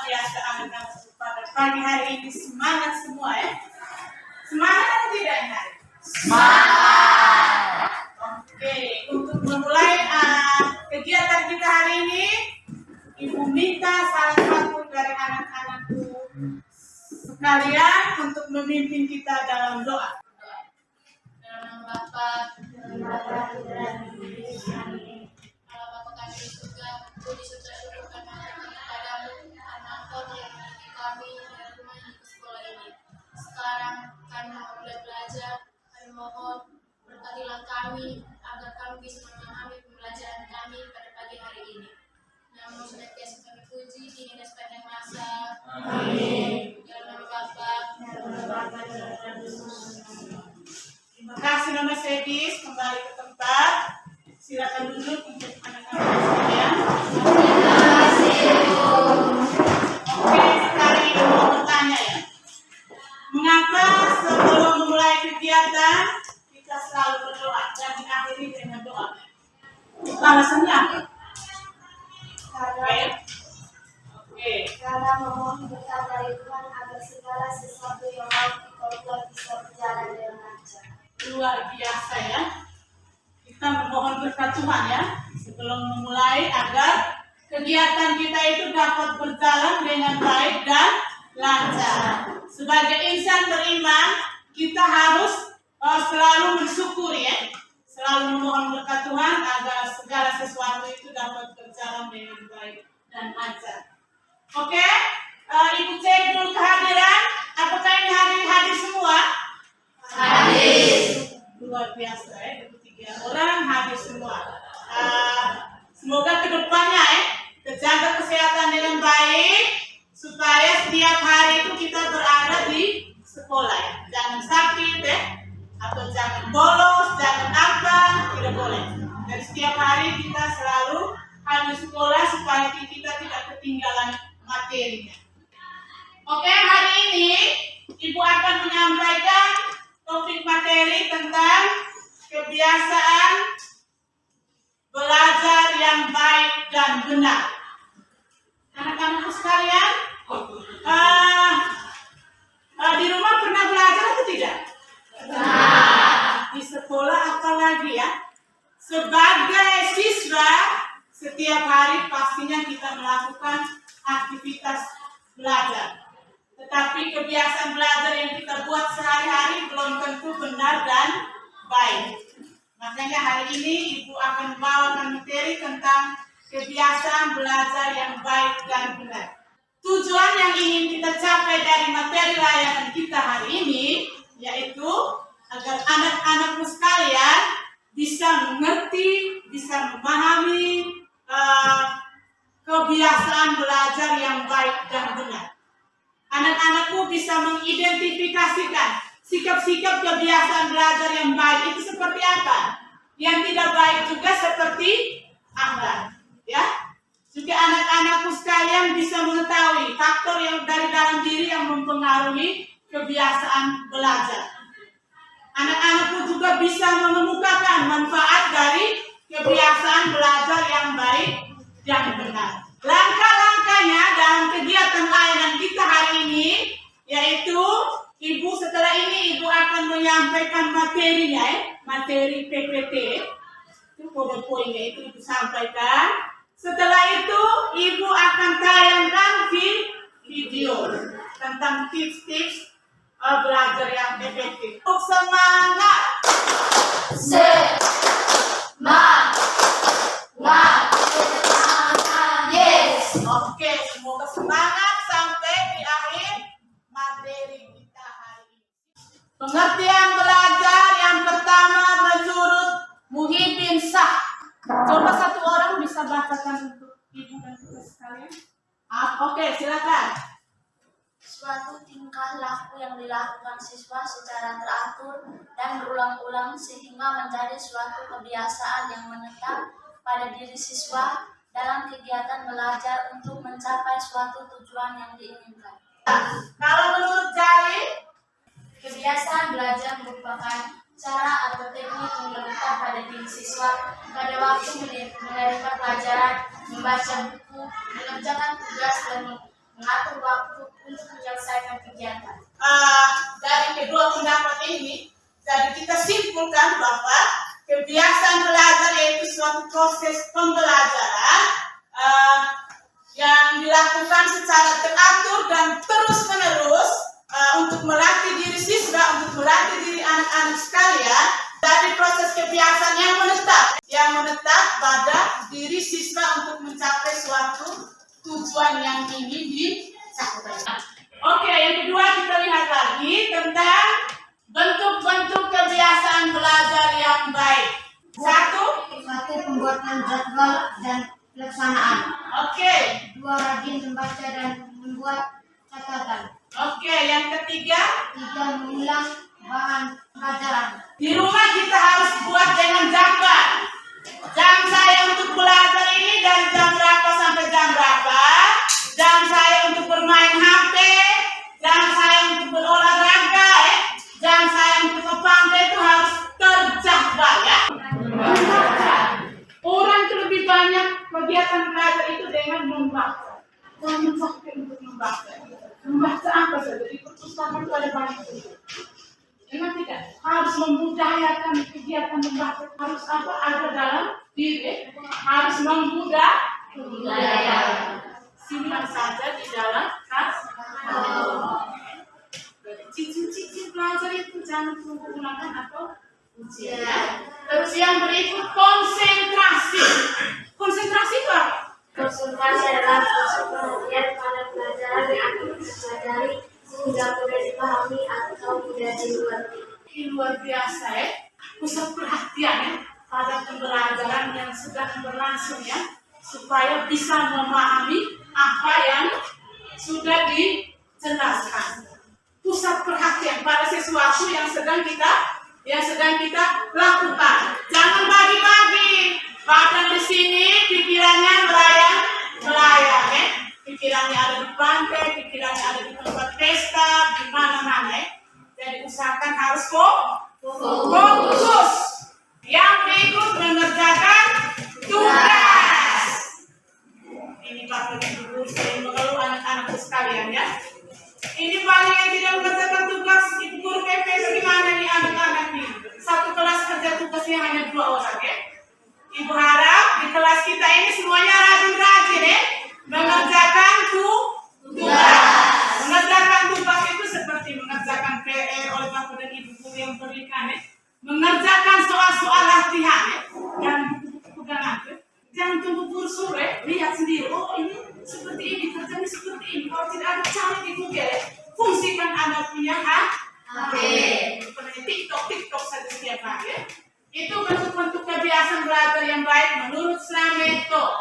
biasa anak-anak pada pagi hari ini semangat semua ya. Semangat atau tidak ini hari? Semangat. Oke, untuk memulai kegiatan kita hari ini, Ibu minta salah satu dari anak-anakku sekalian untuk memimpin kita dalam doa. Dalam nama Bapa dan Allah Bapa kami di surga, puji serta syukur kami kepadamu karena Engkau telah mendidik kami dari rumah ini ke sekolah ini. Sekarang kami mau mulai belajar, kami mohon berkatilah kami agar kami bisa memahami pembelajaran kami pada pagi hari ini. Namun senantiasa kami puji di sepanjang masa. Amin. Dalam nama Bapa dan Terima kasih Nona Sedis, kembali ke tempat. Silakan duduk untuk anak-anak sekalian. terima kasih. Oke, sekarang Ibu mau bertanya ya. Mengapa sebelum mulai kegiatan kita selalu berdoa dan diakhiri dengan doa? Alasannya apa? Karena memohon berkat dari Tuhan agar segala sesuatu yang mau kita buat bisa berjalan dengan lancar. Luar biasa ya. Kita memohon berkat Tuhan ya sebelum memulai agar kegiatan kita itu dapat berjalan dengan baik dan lancar. Sebagai insan beriman, kita harus selalu bersyukur ya. Selalu memohon berkat Tuhan agar segala sesuatu itu dapat berjalan dengan baik dan lancar. Oke, Ibu cek dulu kehadiran. Apakah ini hadir semua? Hadir. Luar biasa ya, 3 orang hadir semua. Semoga kedepannya terjaga kesehatan dengan baik supaya setiap hari itu kita berada di sekolah ya. Jangan sakit ya, atau jangan bolos, jangan apa, tidak boleh. Dari setiap hari kita selalu hadir sekolah supaya kita tidak ketinggalan materinya. Oke, hari ini Ibu akan menyampaikan topik materi tentang kebiasaan belajar yang baik dan benar. Anak-anakku sekalian, di rumah pernah belajar atau tidak? Di sekolah apalagi ya? Sebagai siswa, setiap hari pastinya kita melakukan aktivitas belajar. Tetapi kebiasaan belajar yang kita buat sehari-hari belum tentu benar dan baik. Makanya hari ini Ibu akan membawakan materi tentang kebiasaan belajar yang baik dan benar. Tujuan yang ingin kita capai dari materi layanan kita hari ini yaitu agar anak-anakku sekalian bisa mengerti, bisa memahami kebiasaan belajar yang baik dan benar. Anak-anakku bisa mengidentifikasikan sikap-sikap kebiasaan belajar yang baik itu seperti apa. Yang tidak baik juga seperti apa. Ya, juga anak-anakku sekalian bisa mengetahui faktor yang dari dalam diri yang mempengaruhi kebiasaan belajar. Anak-anakku juga bisa mengemukakan manfaat dari kebiasaan belajar yang baik dan benar. Langkah-langkahnya dalam kegiatan layanan kita hari ini yaitu Ibu setelah ini Ibu akan menyampaikan materinya materi PPT. Itu poin-poinnya itu Ibu sampaikan. Setelah itu Ibu akan tayangkan video tentang tips-tips belajar yang efektif. Untuk semangat. Yes. Oke, semoga semangat sampai di akhir materi kita hari ini. Pengertian belajar yang pertama menurut Muhyiddin Shah. Coba satu orang bisa bacakan untuk Ibu dan kita sekalian. Oke, silakan. Suatu tingkah laku yang dilakukan siswa secara teratur dan berulang-ulang sehingga menjadi suatu kebiasaan yang menetap pada diri siswa dalam kegiatan belajar untuk mencapai suatu tujuan yang diinginkan. Kalau menurut Jali, Kebiasaan belajar merupakan cara atau teknik yang menetap pada diri siswa pada waktu menerima pelajaran, membaca buku, mengerjakan tugas, dan mengatur waktu untuk menyelesaikan kegiatan. Dari kedua pendapat ini, jadi kita simpulkan bahwa kebiasaan belajar yaitu suatu proses pembelajaran yang dilakukan secara teratur dan terus-menerus untuk melatih diri siswa, untuk melatih diri anak-anak sekalian dari proses kebiasaan yang menetap pada diri siswa untuk mencapai suatu tujuan yang ingin dicapai. Oke, yang kedua kita lihat lagi tentang bentuk-bentuk kebiasaan belajar yang baik. Satu, pembuatan jadwal dan pelaksanaan. Oke. 2, rajin membaca dan membuat catatan. Oke, yang ketiga, 3, mengulang bahan pelajaran. di rumah kita harus buat dengan jadwal. Jam saya untuk belajar ini dari jam berapa sampai jam berapa. Jam saya untuk bermain HP. Jam saya untuk berolahraga. Jam saya untuk ke pantai itu harus terjadwal ya. Orang itu lebih banyak kegiatan belajar itu dengan membaca. Jangan sampai untuk membaca. Membaca apa saja di perpustakaan itu ada banyak itu. Memang tidak harus membudayakan kegiatan membaca, harus apa ada dalam diri, harus membudayakan. Simpan saja di dalam tas. Cicil belajar itu jangan tunggu ulangan atau ujian. Terus yang berikut konsentrasi. Konsentrasi itu apa? Konsentrasi adalah proses perhatian pada pelajaran yang akan dipelajari sehingga mudah dipahami atau mudah dimengerti. Ini luar biasa ya. Pusat perhatian ya pada pembelajaran yang sedang berlangsung ya, supaya bisa memahami apa yang sudah dijelaskan. Pusat perhatian pada sesuatu yang sedang kita lakukan. Jangan bagi-bagi. Badan di sini, pikirannya melayang ya. Pikirannya ada di pantai, pikirannya ada di tempat pesta, di mana-mana ya. Jadi usahakan harus fokus. Yang berikut mengerjakan tugas. Ini Bapak Ibu sering mengeluh anak-anakku sekalian ya. Ini paling yang tidak mengerjakan tugas, Ibu guru PPS gimana nih anak-anak nih? Satu kelas kerja tugasnya hanya 2 orang ya. Ibu harap di kelas kita ini semuanya rajin-rajin ya. Mengerjakan tugas. Mengerjakan tugas itu seperti mengerjakan PR oleh Bapak dan Ibu guru yang berikan ya. Mengerjakan soal-soal latihan ya. Dan buku-buku pegangan ya. Jangan tunggu guru sore, lihat sendiri. Oh ini seperti ini, kerjanya seperti ini. Kalau tidak ada cari di Google ya. Fungsikan Anda punya HP. Seperti TikTok saja setiap hari ya. Itu bentuk-bentuk kebiasaan belajar yang baik menurut Slameto.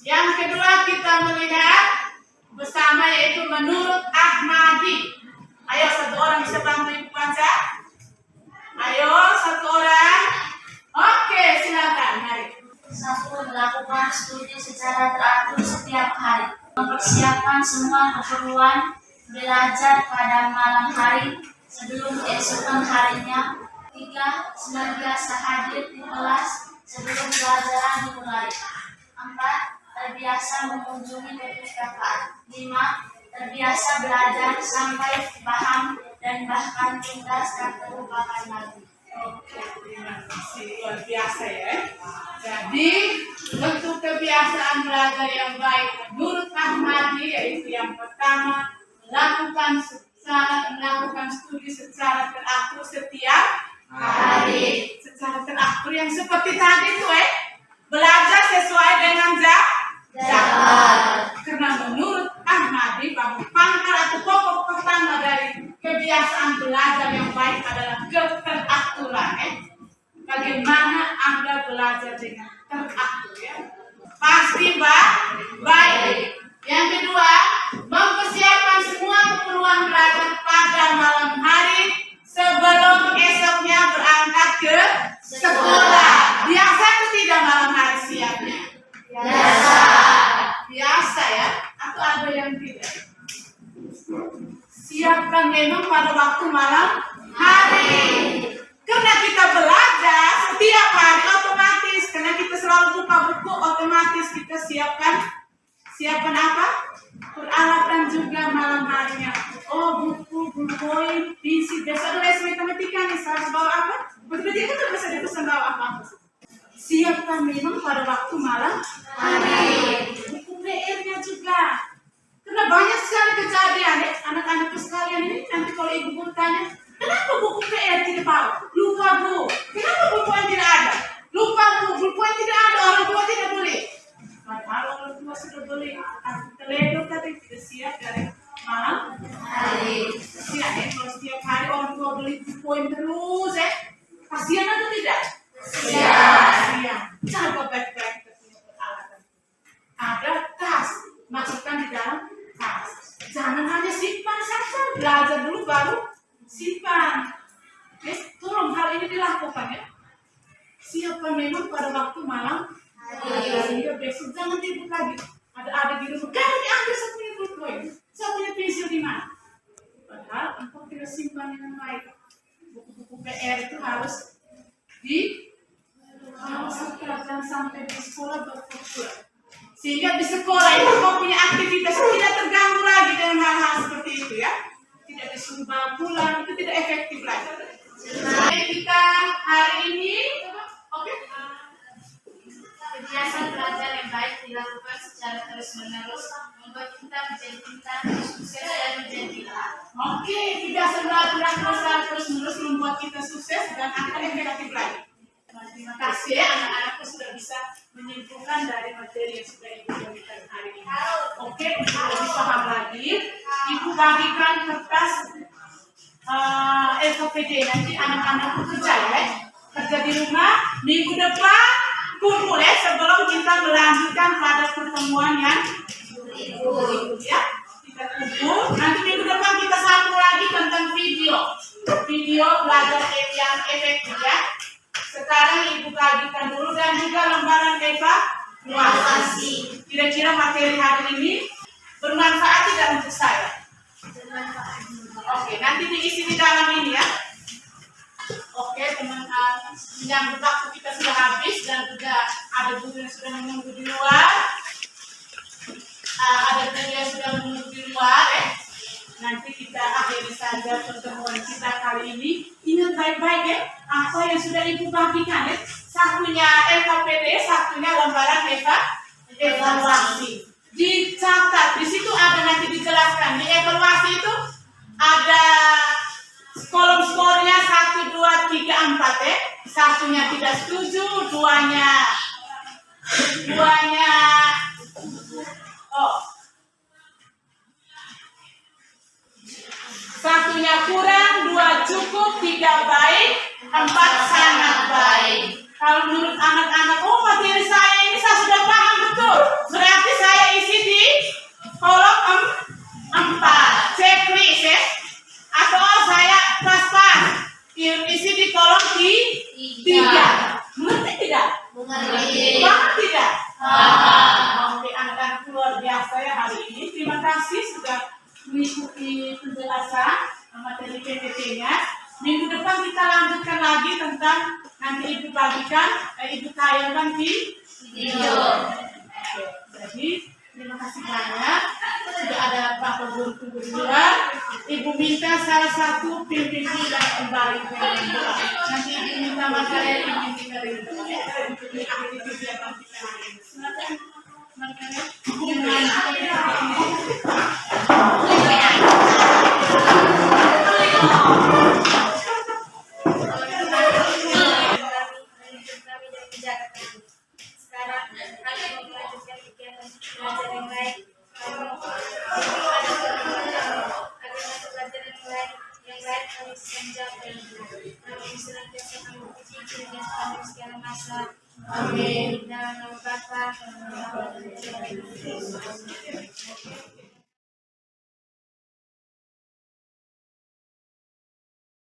Yang kedua kita melihat bersama yaitu menurut Ahmadi. Ayo satu orang bisa bantu Ibu baca. Ayo satu orang. Oke silakan. Mari. 1, melakukan studi secara teratur setiap hari. Mempersiapkan semua keperluan belajar pada malam hari sebelum keesokan harinya. 3, senantiasa hadir di kelas sebelum pelajaran dimulai. 4, terbiasa mengunjungi perpustakaan. 5, terbiasa belajar sampai paham dan bahkan tuntas tak terlupakan lagi. Oke, terima kasih. Luar biasa ya. Jadi, bentuk kebiasaan belajar yang baik menurut Ahmadi yaitu yang pertama, melakukan studi secara teratur setiap hari. Secara teratur yang seperti tadi tuh belajar sesuai dengan jadwal. Karena menurut Ahmadi bahwa pangkal atau pokok pertama dari kebiasaan belajar yang baik adalah keteraturan. Bagaimana Anda belajar dengan teratur ya? Pasti baik. Yang kedua, mempersiapkan semua keperluan belajar pada malam hari sebelum esoknya berangkat ke sekolah. Biasa atau tidak malam hari siapnya? Biasa ya? Atau ada yang tidak? Siapkan memang pada waktu malam hari. Karena kita belajar setiap hari otomatis. Karena kita selalu buka buku otomatis kita siapkan apa? Peralatan belajar dulu baru simpan. Oke, tolong hal ini dilakukan ya. Siapa memang pada waktu malam sehingga besok jangan ribut lagi. Ada di rumah, kan diambil satunya buku, satunya pensil di mana? Padahal engkau tidak simpan dengan baik. Buku-buku PR itu harus jangan sampai di sekolah berkurang. Sehingga di sekolah itu kau punya aktivitas tidak terganggu lagi dengan hal-hal seperti itu ya. Tidak disuruh bawa pulang, itu tidak efektif lagi. Jadi kita hari ini, oke? Kebiasaan belajar yang baik dilakukan secara terus-menerus membuat kita menjadi pintar, sukses, dan menjadi Oke, kebiasaan belajar terus-menerus membuat kita sukses dan akan efektif lagi. Terima kasih ya, anak-anakku sudah bisa menyimpulkan dari materi yang sudah Ibu berikan hari ini. Oke, untuk lebih paham lagi, Ibu bagikan kertas LKPD nanti anak-anakku kerja ya. Kerja di rumah, minggu depan kumpul ya sebelum kita melanjutkan pada pertemuan yang berikut ya. Kita kumpul, nanti minggu depan kita sambung lagi tentang video belajar yang efektif ya. Sekarang Ibu bagikan dulu dan juga lembaran evaluasi. Kira-kira materi hari ini bermanfaat tidak untuk saya? Oke, nanti diisi di dalam ini ya. Oke, teman-teman, menyambut waktu kita sudah habis dan juga ada guru yang sudah menunggu di luar. Nanti kita akhiri saja pertemuan kita kali ini. Ingat baik-baik ya, apa yang sudah Ibu bagikan ya. Satunya LKPD, satunya lembaran evaluasi. Dicatat, di situ ada nanti dijelaskan. Di evaluasi itu ada kolom skornya 1, 2, 3, 4 ya. Satunya tidak setuju, duanya satunya kurang, 2 cukup, 3 baik, 4 sangat baik. Kalau menurut anak-anak, oh materi saya ini saya sudah paham betul. Berarti saya isi di kolom 4, checklist ya. Atau saya pas-pas, isi di kolom 3. Mengerti tidak? mengerti. Paham tidak? Oke, anak-anak luar biasa ya hari ini. Terima kasih sudah mengikuti penjelasan materi PPT-nya. Minggu depan kita lanjutkan lagi tentang nanti Ibu bagikan, Ibu tayangkan di video. Oke, jadi terima kasih banyak. Sudah ada Bapak Guru tunggu di luar. Ibu minta salah satu pimpin dan kembali ke dalam. Nanti Ibu minta materi yang pimpin dari untuk akhiri kegiatan kita hari ini. Silakan. Sekarang kami mau melanjutkan kegiatan belajar yang baik. Kami senjata kami senantiasa kami puji kiranya kami segala masa. Amin. Dalam nama Bapa dan Putra dan Roh Kudus.